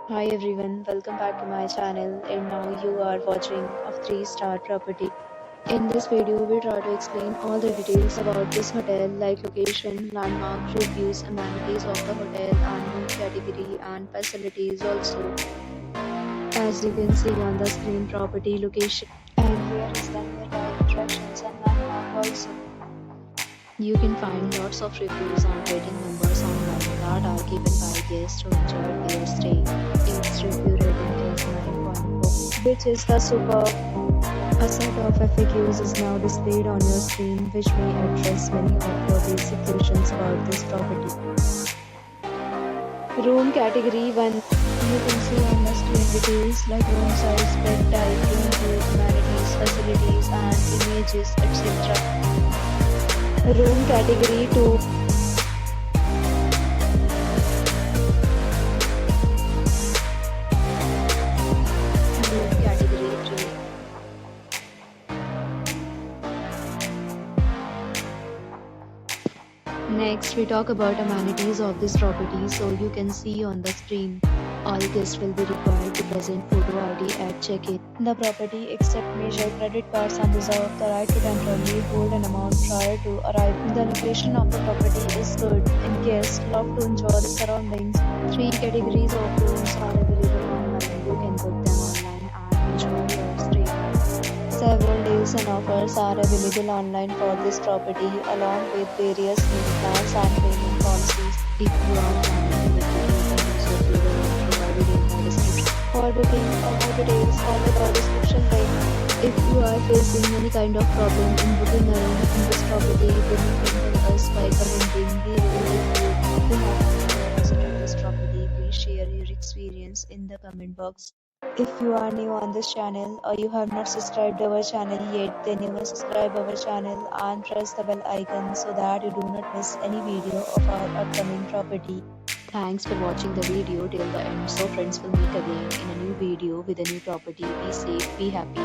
Hi everyone, welcome back to my channel and now you are watching a 3-star property. In this video, we try to explain all the details about this hotel like location, landmark, reviews, amenities of the hotel and room category and facilities also. As you can see on the screen, property location and where is the nearby attractions and landmark also. You can find lots of reviews and rating numbers online that are given by guests who enjoyed their stay. Its review rating is 9.4, which is the superb. A set of FAQs is now displayed on your screen, which may address many of your basic questions about this property. Room category 1. You can see on the screen details like room size, bed type, room view, amenities, facilities, and images, etc. Room category 2. Room category 3. Next, we talk about amenities of this property. So you can see on the screen, all guests will be required to present photo ID at check-in. The property accepts major credit cards and reserves the right to temporarily hold an amount prior to arrival. The location of the property is good and guests love to enjoy the surroundings. 3 categories of rooms are available online. You can book them online and enjoy your stay. Several deals and offers are available online for this property along with various meal plans and payment policies. If you are planning to visit, you can use your provided in the description. For booking or more details, follow the description link. If you are facing any kind of problem in booking a room in this property, then you can tell us by commenting. We will review. If you have already visited this property, please share your experience in the comment box. If you are new on this channel or you have not subscribed our channel yet, then you must subscribe our channel and press the bell icon so that you do not miss any video of our upcoming property. Thanks for watching the video till the end. So friends, will meet again in a new video with a new property. Be safe, be happy.